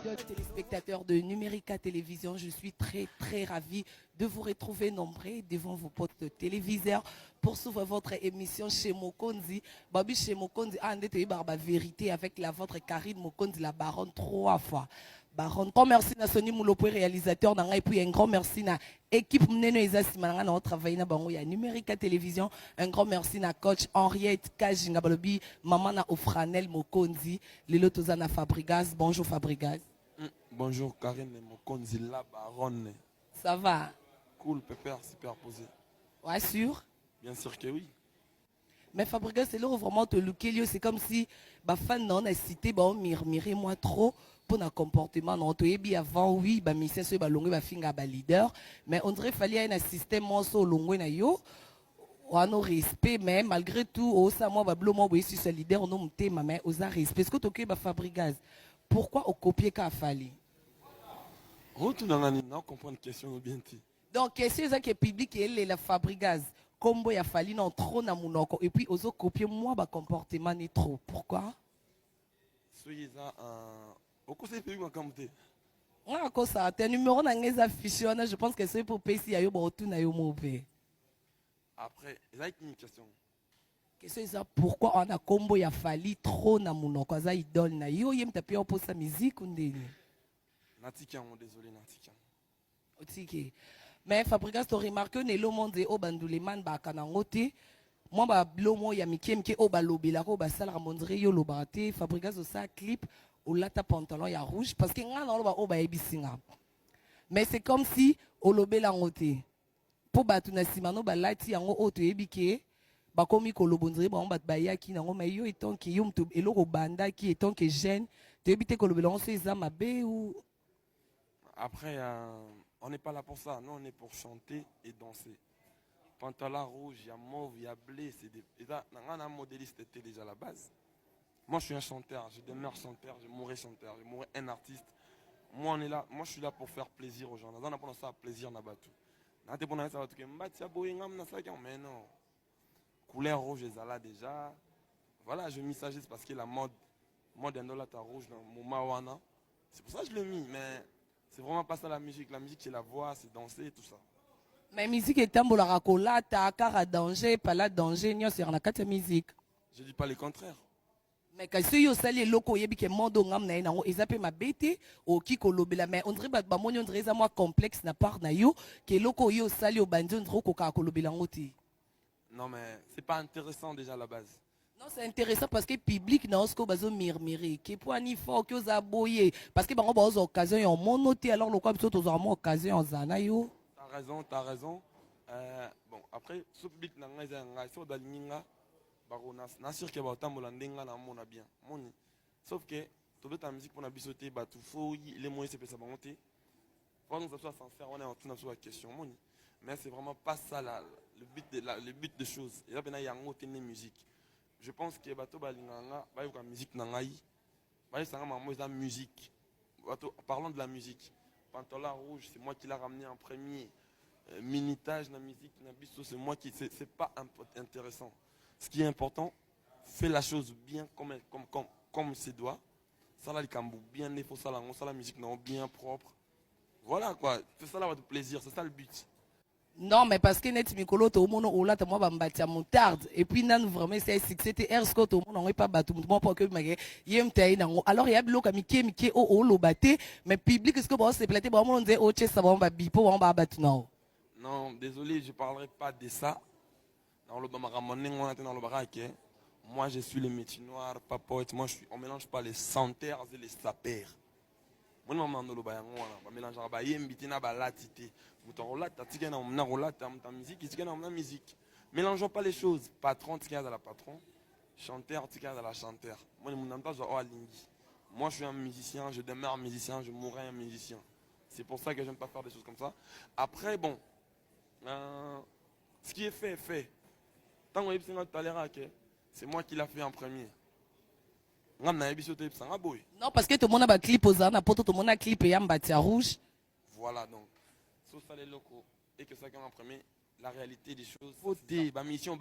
fidèles téléspectateurs de Numérica Télévision, je suis très ravie de vous retrouver nombreux devant vos potes téléviseurs pour suivre votre émission chez Mokonzi. Babi chez Mokonzi, Barba Vérité avec la vôtre Karine Mokonzi, la baronne 3 fois. Baron, grand merci à Sony Moulopo, réalisateur, et puis un grand merci à l'équipe de travail à Numérica Télévision. Un grand merci à coach Henriette Kajinga Balobi, maman na Ofranel Mokonzi, Lilo Tozana Fabregas. Bonjour Fabregas. Bonjour Karine Mokonzi, la baronne. Ça va? Cool, pépère, super posé. Ouais, sûr? Bien sûr que oui. Mais Fabregas, c'est là où vraiment te looker, c'est comme si ma fan n'en a cité, murmurer moi trop. Pour un comportement, non, avant, oui, mission sur leader, mais on dirait qu'il fallait un système longue na yo, on respect, mais malgré tout, au moi, si ce leader, on a thème, mais on a respect. Est-ce que tu as Fabregas? Pourquoi on copie qu'a fallu? On comprend une question bien. Donc, question est que public et la Fabregas, comme il a fallu non trop na monoko, et puis on copier moi, comportement n'est trop. Pourquoi? Soyez au conseil pays comme tu ça, tes numéros n'ont affiché, je pense que c'est pour payer si y a tout na yo mauvais. Après, il y a une question. Question est pourquoi on a combo ya fallu trop na monoko za idole na yo yem tapé pour sa musique ou ndeni. Natikan, désolé Natikan. Otiki. Mais Fabregas tu remarques ne lo monde o banduleman ba kana ngote. Moi ba blomo ya mikie o ba lobela ko ba sala mondre yo lobate Fabregas sa clip ou là ta pantalon ya rouge parce que nga na lo ba ebisinga. Mais c'est comme si o lobela ngote. Po batu na simano ba lati yango o to ebike ba komi ko lobondre ba on ba ya ki na ngo mais yo etant ki yo mto eloko banda ki etant que jeune te ebite ko lobela on se za mabe ou après on n'est pas là pour ça, nous on est pour chanter et danser. Pantalon rouge, il y a mauve, il y a blé, c'est des un modéliste était déjà à la base. Moi je suis un chanteur, je demeure chanteur, je mourrai chanteur, je mourrai un artiste. Moi on est là, moi je suis là pour faire plaisir aux gens. On a pour ça plaisir na batu. Na te pour ça batu que mbatia boyengam na sakian mais non. Couleur rouge ezala déjà. Voilà, je mis ça juste parce que la mode un dollar ta rouge dans mon mawana. C'est pour ça que je l'ai mis mais c'est vraiment pas ça la musique c'est la voix, c'est danser et tout ça. Mais musique est un la racola, ta car danger, pas la danger, n'y a sur la carte musique. Je dis pas le contraire. Mais quand si yo sali loko yebi ke mondo ngam na ina ngo ezape mabete o kiko lobela mais on dirait ba moni on dirait ça moi complexe na part na yo ke loko yo sali o bandi on dirait ko ka ko lobela ngoti. Non mais c'est pas intéressant déjà à la base. Non, c'est intéressant parce que le public n'a pas besoin de murmurer. Qui pour un fort que vous aboyez parce que bon on a des occasions on monoté alors le quoi plutôt aux armes occasion en zanayo. T'as raison. Bon après ce public n'a pas sur dalinga barona na sûr que ba tambola ndenga na mona bien. Moni. Sauf que toute ta musique pour na bisoter ba tout faut les moyens c'est ça monter. Pour nous ça soit sincère on est en train de la question moni. Mais c'est vraiment pas ça le but de choses. Et là ben il y a une musique. Je pense que bato balinganga ba yoka musique nangai ba sanga mamo za musique bato parlons de la musique pantalon rouge c'est moi qui l'a ramené en premier minitage na musique na biso c'est moi qui c'est pas intéressant ce qui est important fais la chose bien comme c'est doit ça là le cambo bien il faut ça la musique non bien propre voilà quoi c'est ça là votre plaisir c'est ça le but. Non, mais parce que net mikolo to mono ola ta moi bambatia moutarde et puis nan vraiment c'est c'était air scott au monde on est pas battu moi pas que magé yem tay nango alors il y a bloc mike o lo baté mais public est-ce que bon c'est platé bon on dit oh ça va on va bipo on va battre non. Non, désolé, je parlerai pas de ça. Dans le dans le baraque. Moi je suis le métier noir, pas poète, on mélange pas les santeurs et les sapeurs. Moi non mando lo bayango on mélange ba yembiti na ba latité. Mutorolata tigana on na rolata ta musique, tigana on na musique. Mélangeons pas les choses. Patron tigana dans la patron, chanteur tigana dans la chanteur. Moi mon nom pas alingi. Moi je suis un musicien, je demeure musicien, je mourrai un musicien. C'est pour ça que j'aime pas faire des choses comme ça. Après bon ce qui est fait est fait. Tant qu'on est c'est moi qui l'a fait en premier. Non, parce que tout le monde a un clip aux armes, tout le monde a un clip et un bâtiment rouge. Voilà donc. Sauf ça les locaux et que ça en premier, la réalité des choses. Faut des mission